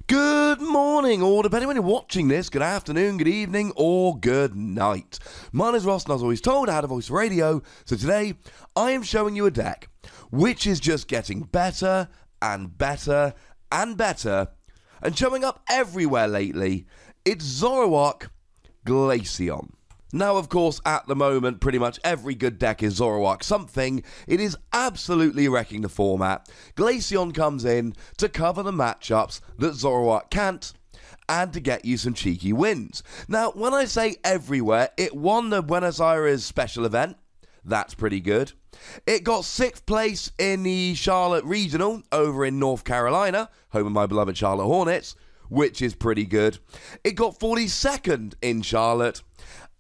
Good morning, or depending when you're watching this, good afternoon, good evening, or good night. My name is Ross, and as always told, I had a voice radio, so today I am showing you a deck which is just getting better and better and better, and showing up everywhere lately. It's Zoroark Glaceon. Now, of course, at the moment, pretty much every good deck is Zoroark something. It is absolutely wrecking the format. Glaceon comes in to cover the matchups that Zoroark can't, and to get you some cheeky wins. Now, when I say everywhere, it won the Buenos Aires special event. That's pretty good. It got 6th place in the Charlotte Regional over in North Carolina, home of my beloved Charlotte Hornets, which is pretty good. It got 42nd in Charlotte.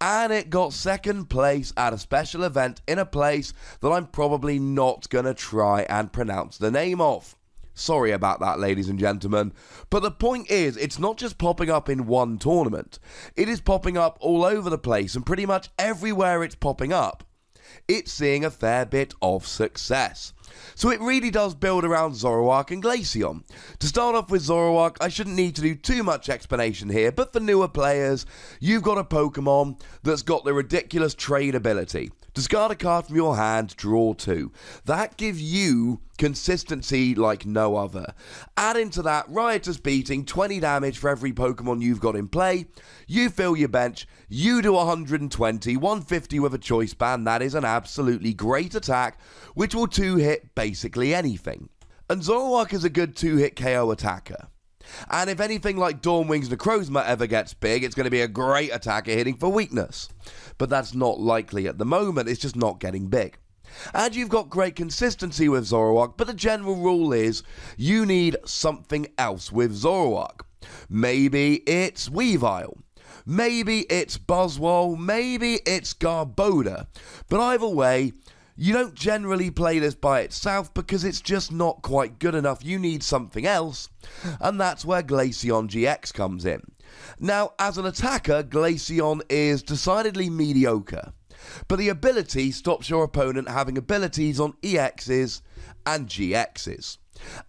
And it got 2nd place at a special event in a place that I'm probably not going to try and pronounce the name of. Sorry about that, ladies and gentlemen. But the point is, it's not just popping up in one tournament. It is popping up all over the place, and pretty much everywhere it's popping up, it's seeing a fair bit of success. So it really does build around Zoroark and Glaceon. To start off with Zoroark, I shouldn't need to do too much explanation here, but for newer players, you've got a Pokemon that's got the ridiculous trade ability. Discard a card from your hand, draw 2. That gives you consistency like no other. Add into that Riotous Beating, 20 damage for every Pokemon you've got in play. You fill your bench, you do 120, 150 with a choice band. That is an absolutely great attack, which will 2-hit basically anything. And Zoroark is a good 2-hit KO attacker. And if anything like Dawnwing's Necrozma ever gets big, it's going to be a great attacker hitting for weakness. But that's not likely at the moment, it's just not getting big. And you've got great consistency with Zoroark, but the general rule is you need something else with Zoroark. Maybe it's Weavile. Maybe it's Buzzwole. Maybe it's Garbodor. But either way, you don't generally play this by itself because it's just not quite good enough. You need something else, and that's where Glaceon GX comes in. Now, as an attacker, Glaceon is decidedly mediocre, but the ability stops your opponent having abilities on EXs and GXs.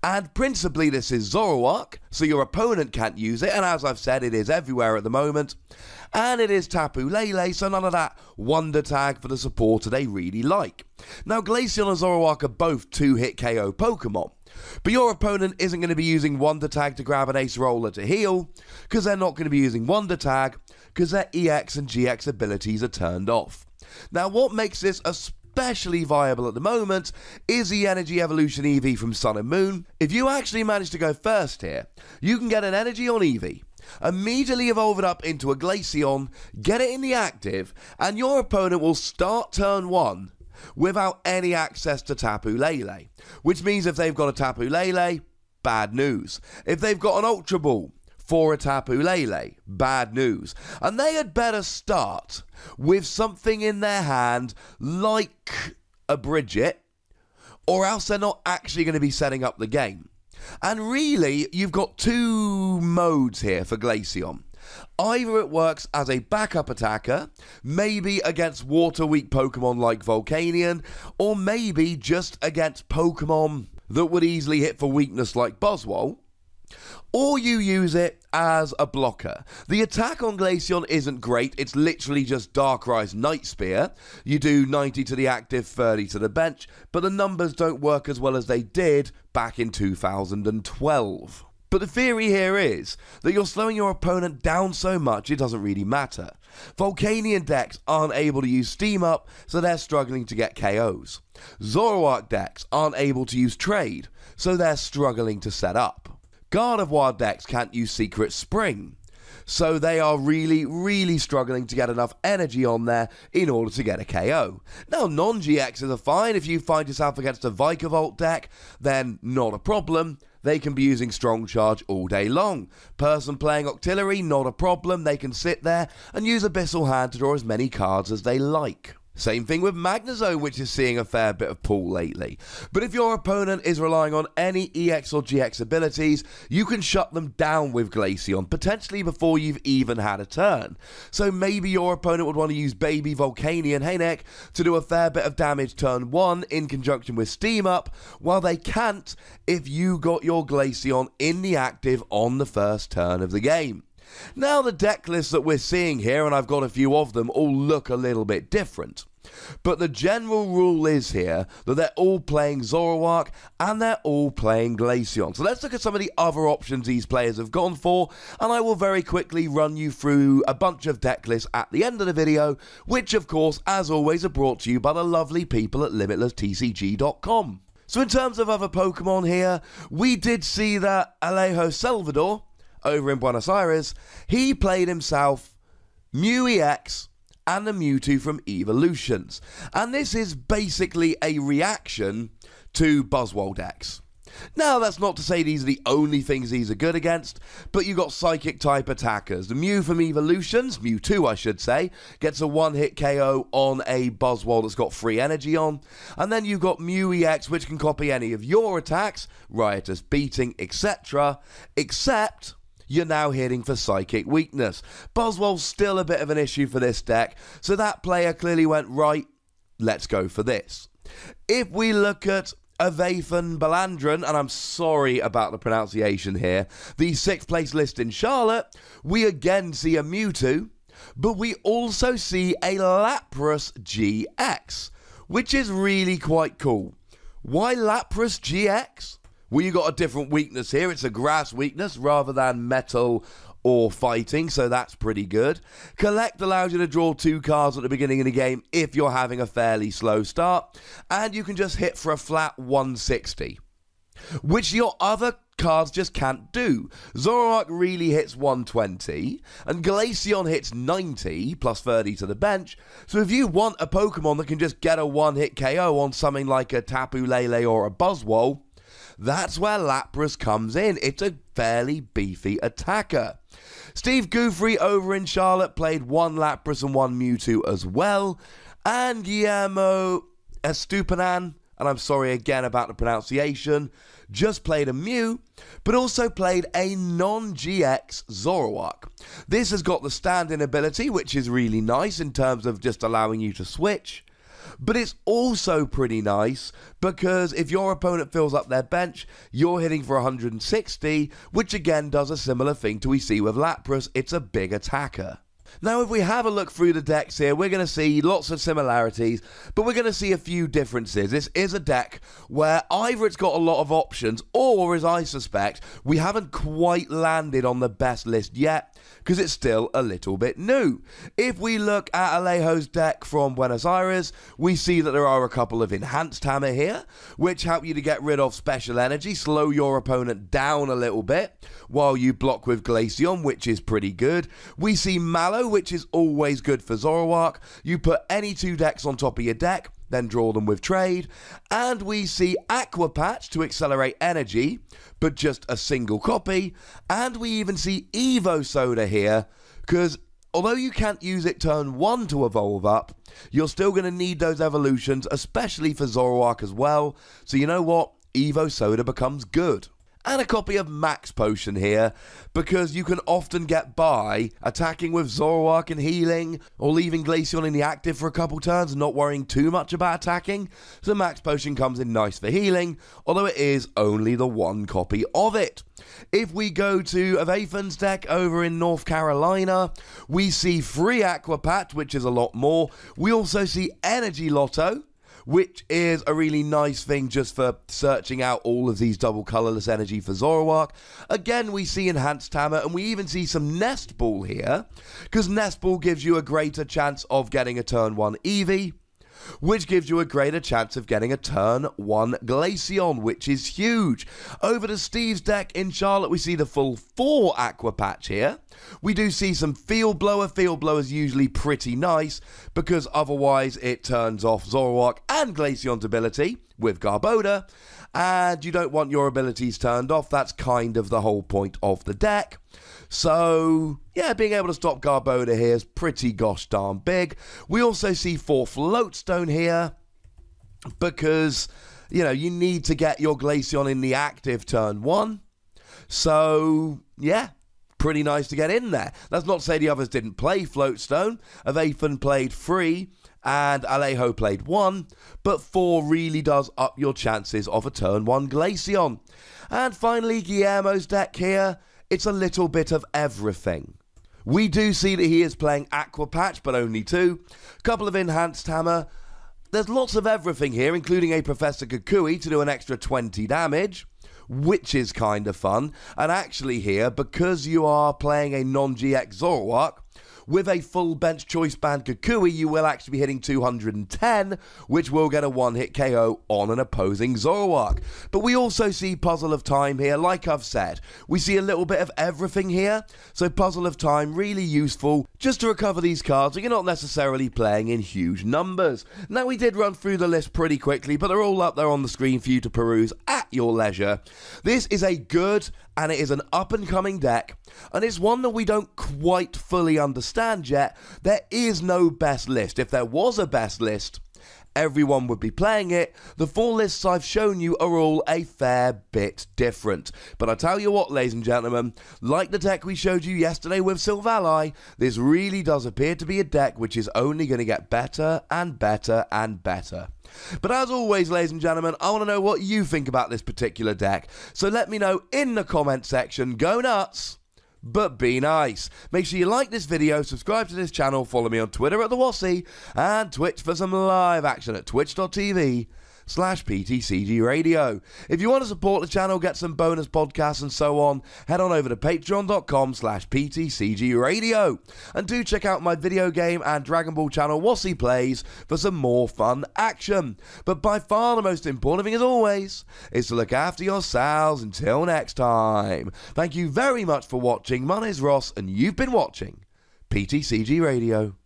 And principally this is Zoroark, so your opponent can't use it, and as I've said, it is everywhere at the moment. And it is Tapu Lele, so none of that Wonder Tag for the supporter they really like. Now, Glaceon and Zoroark are both 2-hit KO Pokemon, but your opponent isn't going to be using Wonder Tag to grab an Ace Roller to heal, because they're not going to be using Wonder Tag, because their EX and GX abilities are turned off. Now, what makes this especially viable at the moment is the Energy Evolution Eevee from Sun and Moon. If you actually manage to go first here, you can get an Energy on Eevee, immediately evolve it up into a Glaceon, get it in the active, and your opponent will start turn 1 without any access to Tapu Lele. Which means if they've got a Tapu Lele, bad news. If they've got an Ultra Ball for a Tapu Lele, bad news. And they had better start with something in their hand like a Bridget, or else they're not actually going to be setting up the game. And really, you've got two modes here for Glaceon. Either it works as a backup attacker, maybe against water-weak Pokemon like Volcanion, or maybe just against Pokemon that would easily hit for weakness like Buzzwole, or you use it as a blocker. The attack on Glaceon isn't great, it's literally just Darkrai's Night Spear. You do 90 to the active, 30 to the bench, but the numbers don't work as well as they did back in 2012. But the theory here is that you're slowing your opponent down so much it doesn't really matter. Volcanion decks aren't able to use Steam Up, so they're struggling to get KOs. Zoroark decks aren't able to use Trade, so they're struggling to set up. Gardevoir decks can't use Secret Spring, so they are really struggling to get enough energy on there in order to get a KO. Now, non-GXs are fine. If you find yourself against a Vikavolt deck, then not a problem. They can be using Strong Charge all day long. Person playing Octillery, not a problem. They can sit there and use Abyssal Hand to draw as many cards as they like. Same thing with Magnezone, which is seeing a fair bit of pull lately. But if your opponent is relying on any EX or GX abilities, you can shut them down with Glaceon, potentially before you've even had a turn. So maybe your opponent would want to use Baby Volcanion Haynek to do a fair bit of damage turn 1 in conjunction with Steam Up, while they can't if you got your Glaceon in the active on the first turn of the game. Now the deck lists that we're seeing here, and I've got a few of them, all look a little bit different. But the general rule is here that they're all playing Zoroark and they're all playing Glaceon. So let's look at some of the other options these players have gone for, and I will very quickly run you through a bunch of deck lists at the end of the video, which of course, as always, are brought to you by the lovely people at LimitlessTCG.com. So in terms of other Pokemon here, we did see that Alejo Salvador over in Buenos Aires, he played himself Mew EX and the Mewtwo from Evolutions. And this is basically a reaction to Buzzwole decks. Now, that's not to say these are the only things these are good against, but you got Psychic type attackers. The Mew from Evolutions, Mewtwo I should say, gets a one-hit KO on a Buzzwole that's got free energy on. And then you've got Mew EX, which can copy any of your attacks, Riotous Beating, etc., except you're now hitting for Psychic weakness. Buzzwole's still a bit of an issue for this deck, so that player clearly went, right, let's go for this. If we look at Avathan Balandron, and I'm sorry about the pronunciation here, the 6th place list in Charlotte, we again see a Mewtwo, but we also see a Lapras GX, which is really quite cool. Why Lapras GX? Well, you got a different weakness here. It's a grass weakness rather than metal or fighting, so that's pretty good. Collect allows you to draw 2 cards at the beginning of the game if you're having a fairly slow start, and you can just hit for a flat 160, which your other cards just can't do. Zoroark really hits 120, and Glaceon hits 90, plus 30 to the bench, so if you want a Pokemon that can just get a one-hit KO on something like a Tapu Lele or a Buzzwole, that's where Lapras comes in. It's a fairly beefy attacker. Steve Goofrey over in Charlotte played 1 Lapras and 1 Mewtwo as well. And Guillermo Estupinan, and I'm sorry again about the pronunciation, just played a Mew, but also played a non-GX Zoroark. This has got the stand-in ability, which is really nice in terms of just allowing you to switch. But it's also pretty nice because if your opponent fills up their bench, you're hitting for 160, which again does a similar thing to we see with Lapras. It's a big attacker. Now, if we have a look through the decks here, we're going to see lots of similarities, but we're going to see a few differences. This is a deck where either it's got a lot of options, or, as I suspect, we haven't quite landed on the best list yet, because it's still a little bit new. If we look at Alejo's deck from Buenos Aires, we see that there are a couple of Enhanced Hammer here, which help you to get rid of special energy, slow your opponent down a little bit, while you block with Glaceon, which is pretty good. We see Mallow, which is always good for Zoroark. You put any 2 decks on top of your deck, then draw them with trade. And we see Aqua Patch to accelerate energy, but just a single copy. And we even see Evo Soda here, because although you can't use it turn 1 to evolve up, you're still going to need those evolutions, especially for Zoroark as well. So you know what? Evo Soda becomes good. And a copy of Max Potion here, because you can often get by attacking with Zoroark and healing, or leaving Glaceon in the active for a couple turns and not worrying too much about attacking. So Max Potion comes in nice for healing, although it is only the 1 copy of it. If we go to Avathan's deck over in North Carolina, we see free Aqua Patch, which is a lot more. We also see Energy Lotto, which is a really nice thing just for searching out all of these double colorless energy for Zoroark. Again, we see Enhanced Hammer, and we even see some Nest Ball here, because Nest Ball gives you a greater chance of getting a turn 1 Eevee, which gives you a greater chance of getting a turn 1 Glaceon, which is huge. Over to Steve's deck in Charlotte, we see the full 4 Aqua Patch here. We do see some Field Blower. Field Blower is usually pretty nice, because otherwise it turns off Zoroark and Glaceon's ability with Garbodor. and you don't want your abilities turned off. That's kind of the whole point of the deck. So, yeah, being able to stop Garbodor here is pretty gosh darn big. We also see 4 Floatstone here because, you know, you need to get your Glaceon in the active turn 1. So, yeah, pretty nice to get in there. That's not to say the others didn't play Floatstone. Avathan played 3 and Alejo played 1, but 4 really does up your chances of a turn 1 Glaceon. And finally, Guillermo's deck here, it's a little bit of everything. We do see that he is playing Aqua Patch, but only 2. Couple of Enhanced Hammer. There's lots of everything here, including a Professor Kukui to do an extra 20 damage, which is kind of fun. And actually here, because you are playing a non-GX Zoroark, with a full bench choice band Kukui, you will actually be hitting 210, which will get a one-hit KO on an opposing Zoroark. But we also see Puzzle of Time here, like I've said. We see a little bit of everything here, so Puzzle of Time really useful just to recover these cards so you're not necessarily playing in huge numbers. Now, we did run through the list pretty quickly, but they're all up there on the screen for you to peruse at your leisure. This is a good and it is an up-and-coming deck, and it's one that we don't quite fully understand yet. There is no best list. If there was a best list, everyone would be playing it. The 4 lists I've shown you are all a fair bit different. But I tell you what, ladies and gentlemen, like the deck we showed you yesterday with Silvally, this really does appear to be a deck which is only going to get better and better and better. But as always, ladies and gentlemen, I want to know what you think about this particular deck. So let me know in the comment section. Go nuts, but be nice. Make sure you like this video, subscribe to this channel, follow me on Twitter at TheWossy, and Twitch for some live action at twitch.tv/PTCGRadio. If you want to support the channel, get some bonus podcasts and so on, head on over to patreon.com/PTCGRadio. And do check out my video game and Dragon Ball channel Wossy Plays for some more fun action. But by far the most important thing, as always, is to look after yourselves until next time. Thank you very much for watching. My name is Ross, and you've been watching PTCG Radio.